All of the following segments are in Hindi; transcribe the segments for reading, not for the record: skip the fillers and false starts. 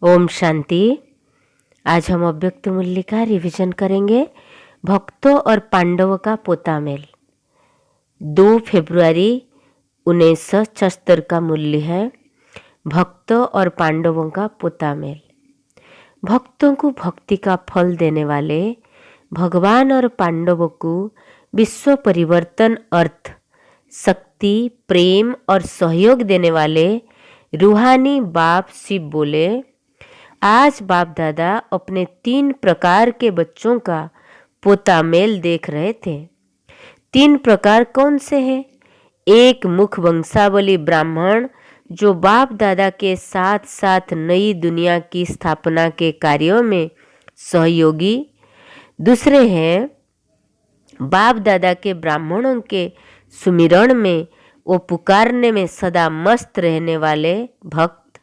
ओम शांति। आज हम अव्यक्त मूल्य का रिवीजन करेंगे। भक्तों और पांडवों का पोतामेल 2 फरवरी 1976 का मूल्य है। भक्तों और पांडवों का पोतामेल। भक्तों को भक्ति का फल देने वाले भगवान और पांडवों को विश्व परिवर्तन अर्थ शक्ति, प्रेम और सहयोग देने वाले रूहानी बाप शिव बोले, आज बाप दादा अपने 3 प्रकार के बच्चों का पोतामेल देख रहे थे। 3 प्रकार कौन से हैं? एक मुख वंशावली ब्राह्मण जो बाप दादा के साथ साथ नई दुनिया की स्थापना के कार्यों में सहयोगी। दूसरे हैं बाप दादा के ब्राह्मणों के सुमिरण में वो पुकारने में सदा मस्त रहने वाले भक्त।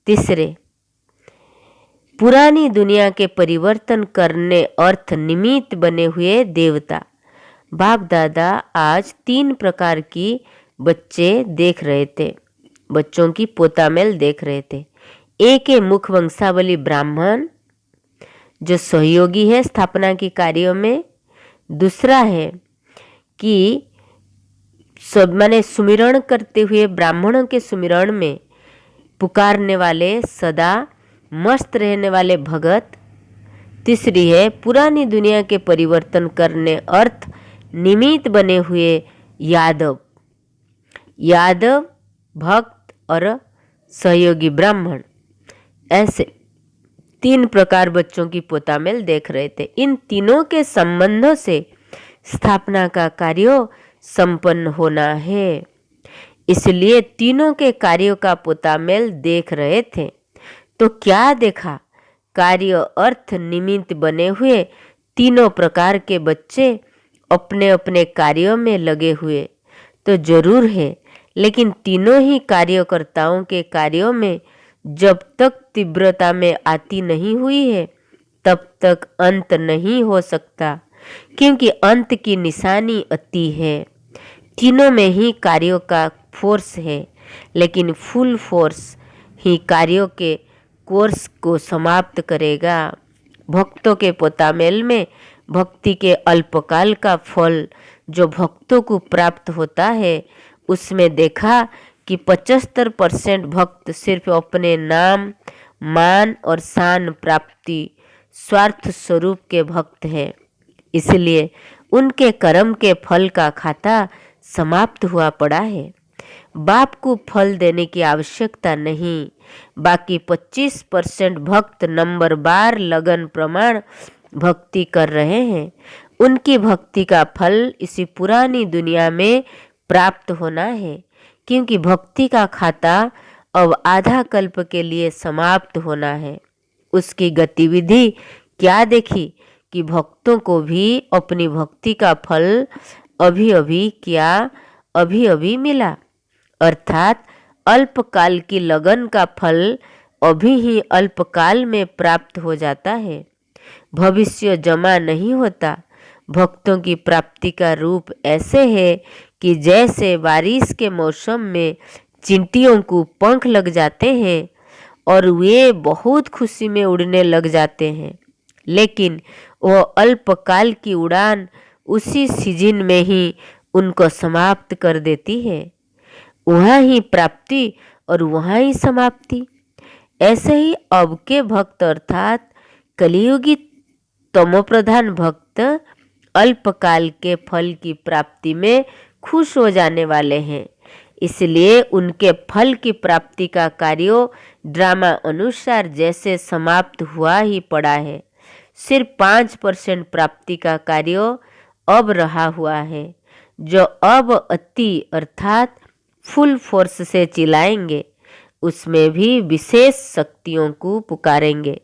तीसरे पुरानी दुनिया के परिवर्तन करने अर्थ निमित्त बने हुए देवता। बाप दादा आज 3 प्रकार की बच्चे देख रहे थे, बच्चों की पोतामेल देख रहे थे। एक है मुख वंशावली ब्राह्मण जो सहयोगी है स्थापना के कार्यों में। दूसरा है कि सब माने सुमिरण करते हुए ब्राह्मणों के सुमिरण में पुकारने वाले सदा मस्त रहने वाले भगत। तीसरी है पुरानी दुनिया के परिवर्तन करने अर्थ निमित्त बने हुए यादव भक्त और सहयोगी ब्राह्मण। ऐसे 3 प्रकार बच्चों की पोतामेल देख रहे थे। इन तीनों के संबंधों से स्थापना का कार्य संपन्न होना है, इसलिए तीनों के कार्यों का पोतामेल देख रहे थे। तो क्या देखा? कार्य अर्थ निमित्त बने हुए तीनों प्रकार के बच्चे अपने अपने कार्यों में लगे हुए तो जरूर है, लेकिन तीनों ही कार्यकर्ताओं के कार्यों में जब तक तीव्रता में आती नहीं हुई है तब तक अंत नहीं हो सकता, क्योंकि अंत की निशानी अति है। तीनों में ही कार्यों का फोर्स है, लेकिन फुल फोर्स ही कार्यों के कोर्स को समाप्त करेगा। भक्तों के पोतामेल में भक्ति के अल्पकाल का फल जो भक्तों को प्राप्त होता है, उसमें देखा कि 75% भक्त सिर्फ अपने नाम, मान और शान प्राप्ति स्वार्थ स्वरूप के भक्त हैं। इसलिए उनके कर्म के फल का खाता समाप्त हुआ पड़ा है। बाप को फल देने की आवश्यकता नहीं। बाकी 25% भक्त नंबर बार लगन प्रमाण भक्ति कर रहे हैं। उनकी भक्ति का फल इसी पुरानी दुनिया में प्राप्त होना है, क्योंकि भक्ति का खाता अब आधा कल्प के लिए समाप्त होना है। उसकी गतिविधि क्या देखी कि भक्तों को भी अपनी भक्ति का फल अभी अभी मिला, अर्थात अल्पकाल की लगन का फल अभी ही अल्पकाल में प्राप्त हो जाता है, भविष्य जमा नहीं होता। भक्तों की प्राप्ति का रूप ऐसे है कि जैसे बारिश के मौसम में चींटियों को पंख लग जाते हैं और वे बहुत खुशी में उड़ने लग जाते हैं, लेकिन वो अल्पकाल की उड़ान उसी सीजन में ही उनको समाप्त कर देती है। वहाँ ही प्राप्ति और वहाँ ही समाप्ति। ऐसे ही अब के भक्त अर्थात कलियुगी तमोप्रधान भक्त अल्पकाल के फल की प्राप्ति में खुश हो जाने वाले हैं, इसलिए उनके फल की प्राप्ति का कार्य ड्रामा अनुसार जैसे समाप्त हुआ ही पड़ा है। सिर्फ 5% प्राप्ति का कार्य अब रहा हुआ है, जो अब अति अर्थात फुल फोर्स से चिल्लाएंगे। उसमें भी विशेष शक्तियों को पुकारेंगे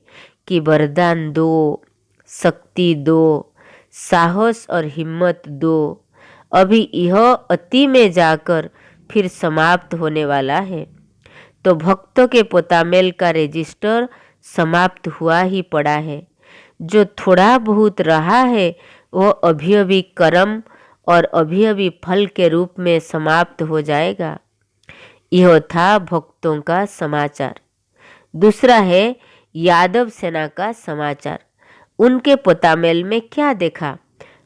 कि वरदान दो, शक्ति दो, साहस और हिम्मत दो। अभी यह अति में जाकर फिर समाप्त होने वाला है। तो भक्तों के पोतामेल का रजिस्टर समाप्त हुआ ही पड़ा है। जो थोड़ा बहुत रहा है वो अभी अभी कर्म और अभी अभी फल के रूप में समाप्त हो जाएगा। यह था भक्तों का समाचार। दूसरा है यादव सेना का समाचार। उनके पोतामेल में क्या देखा?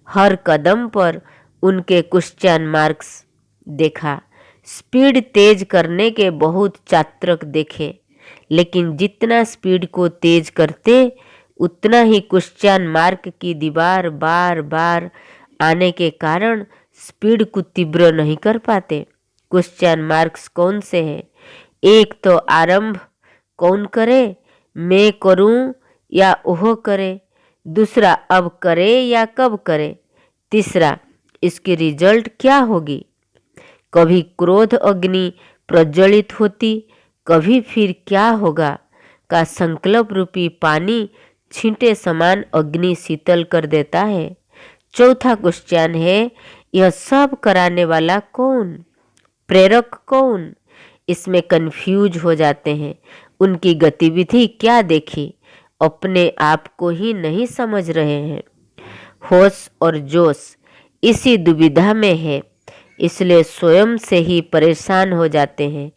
हर कदम पर उनके क्वेश्चन मार्क्स देखा। स्पीड तेज करने के बहुत चात्रक देखे, लेकिन जितना स्पीड को तेज करते उतना ही क्वेश्चन मार्क की दीवार बार बार आने के कारण स्पीड को तीव्र नहीं कर पाते। क्वेश्चन मार्क्स कौन से हैं? एक तो आरंभ कौन करे, मैं करूं या वह करे। दूसरा अब करे या कब करे। तीसरा इसकी रिजल्ट क्या होगी। कभी क्रोध अग्नि प्रज्वलित होती, कभी फिर क्या होगा का संकल्प रूपी पानी छींटे समान अग्नि शीतल कर देता है। चौथा क्वेश्चन है, यह सब कराने वाला कौन, प्रेरक कौन? इसमें कंफ्यूज हो जाते हैं। उनकी गतिविधि क्या देखी, अपने आप को ही नहीं समझ रहे हैं। होश और जोश इसी दुविधा में है, इसलिए स्वयं से ही परेशान हो जाते हैं।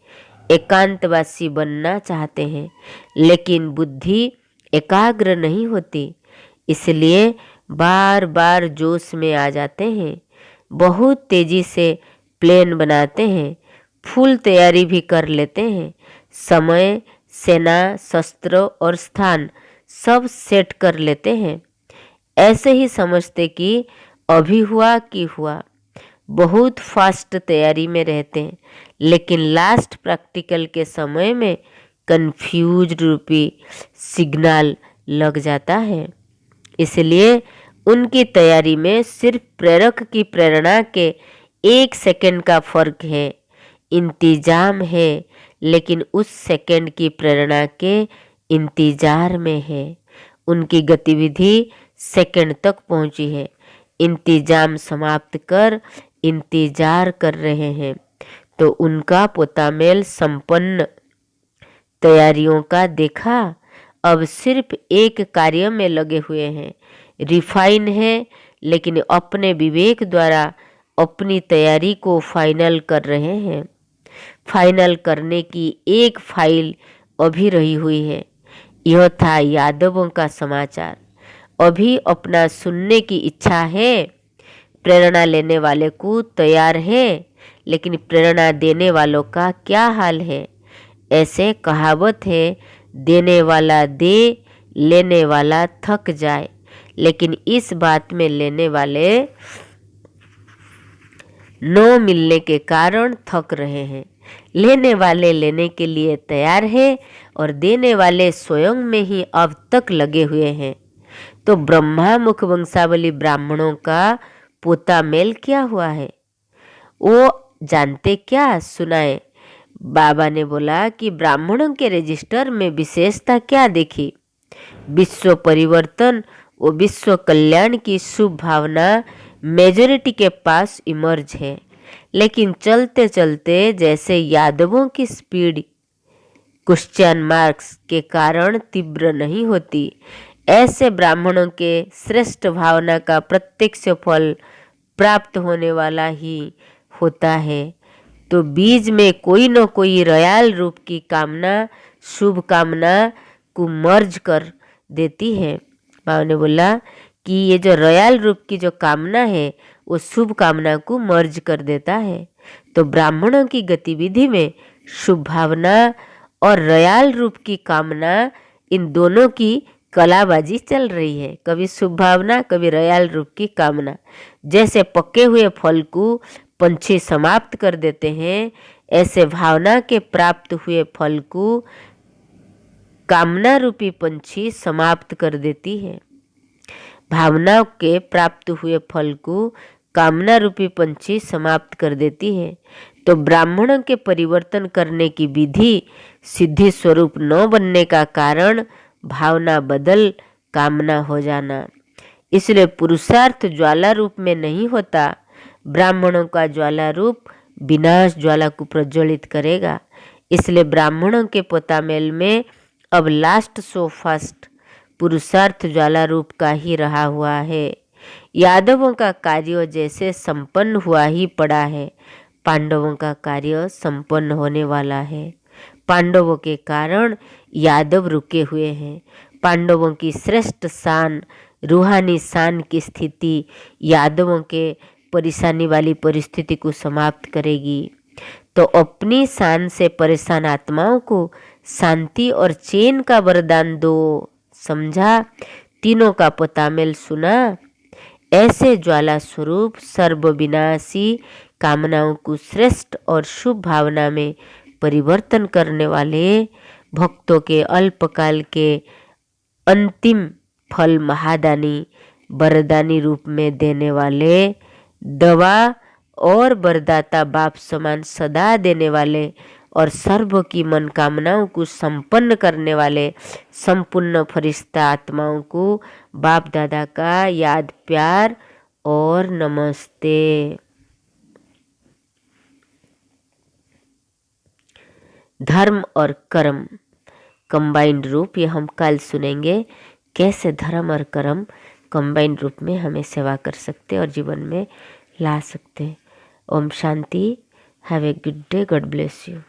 एकांतवासी बनना चाहते हैं, लेकिन बुद्धि एकाग्र नहीं होती, इसलिए बार बार जोश में आ जाते हैं। बहुत तेजी से प्लान बनाते हैं, फुल तैयारी भी कर लेते हैं। समय, सेना, शस्त्र और स्थान सब सेट कर लेते हैं। ऐसे ही समझते कि अभी हुआ कि हुआ। बहुत फास्ट तैयारी में रहते हैं, लेकिन लास्ट प्रैक्टिकल के समय में कंफ्यूज रूपी सिग्नल लग जाता है। इसलिए उनकी तैयारी में सिर्फ प्रेरक की प्रेरणा के 1 सेकंड का फर्क है। इंतजाम है, लेकिन उस सेकंड की प्रेरणा के इंतजार में है। उनकी गतिविधि सेकंड तक पहुंची है। इंतजाम समाप्त कर इंतजार कर रहे हैं, तो उनका पोतामेल संपन्न तैयारियों का देखा। अब सिर्फ एक कार्य में लगे हुए हैं। रिफाइन है, लेकिन अपने विवेक द्वारा अपनी तैयारी को फाइनल कर रहे हैं। फाइनल करने की एक फाइल अभी रही हुई है। यह था यादवों का समाचार। अभी अपना सुनने की इच्छा है। प्रेरणा लेने वाले को तैयार है, लेकिन प्रेरणा देने वालों का क्या हाल है? ऐसे कहावत है, देने वाला दे, लेने वाला थक जाए। लेकिन इस बात में लेने वाले न मिलने के कारण थक रहे हैं। लेने वाले लेने के लिए तैयार है और देने वाले स्वयं में ही अब तक लगे हुए हैं। तो ब्रह्मा मुख वंशावली ब्राह्मणों का पोता मेल क्या हुआ है, वो जानते क्या? सुनाए। बाबा ने बोला कि ब्राह्मणों के रजिस्टर में विशेषता क्या देखी? विश्व परिवर्तन वो विश्व कल्याण की शुभ भावना मेजोरिटी के पास इमर्ज है, लेकिन चलते चलते जैसे यादवों की स्पीड क्वेश्चन मार्क्स के कारण तीव्र नहीं होती, ऐसे ब्राह्मणों के श्रेष्ठ भावना का प्रत्यक्ष फल प्राप्त होने वाला ही होता है। तो बीज में कोई न कोई रयाल रूप की कामना, शुभ कामना को मर्ज कर देती है। बाबा ने बोला कि ये जो रयाल रूप की जो कामना है वो शुभ कामना को मर्ज कर देता है। तो ब्राह्मणों की गतिविधि में शुभ भावना और रयाल रूप की कामना, इन दोनों की कलाबाजी चल रही है। कभी शुभ भावना, कभी रयाल रूप की कामना। जैसे पके हुए फल को पंछी समाप्त कर देते हैं, ऐसे भावना के प्राप्त हुए फल को कामना रूपी पंछी समाप्त कर देती है। भावना के प्राप्त हुए फल को कामना रूपी पंछी समाप्त कर देती है। तो ब्राह्मणों के परिवर्तन करने की विधि सिद्धि स्वरूप न बनने का कारण भावना बदल कामना हो जाना। इसलिए पुरुषार्थ ज्वाला रूप में नहीं होता। ब्राह्मणों का ज्वाला रूप विनाश ज्वाला को प्रज्वलित करेगा। इसलिए ब्राह्मणों के पोतामेल में अब लास्ट सो फर्स्ट पुरुषार्थ ज्वाला रूप का ही रहा हुआ है। यादवों का कार्य जैसे संपन्न हुआ ही पड़ा है, पांडवों का कार्य संपन्न होने वाला है। पांडवों के कारण यादव रुके हुए हैं। पांडवों की श्रेष्ठ शान, रूहानी शान की स्थिति यादवों के परेशानी वाली परिस्थिति को समाप्त करेगी। तो अपनी शान से परेशान आत्माओं को शांति और चैन का वरदान दो। समझा? तीनों का पोतामेल सुना? ऐसे ज्वाला स्वरूप सर्वविनाशी कामनाओं को श्रेष्ठ और शुभ भावना में परिवर्तन करने वाले, भक्तों के अल्पकाल के अंतिम फल महादानी वरदानी रूप में देने वाले, दवा और वरदाता बाप समान सदा देने वाले और सर्व की मनोकामनाओं को संपन्न करने वाले संपूर्ण फरिश्ता आत्माओं को बाप दादा का याद, प्यार और नमस्ते। धर्म और कर्म कंबाइंड रूप, ये हम कल सुनेंगे कैसे धर्म और कर्म कंबाइंड रूप में हमें सेवा कर सकते और जीवन में ला सकते। ओम शांति। Have a good day. God bless you.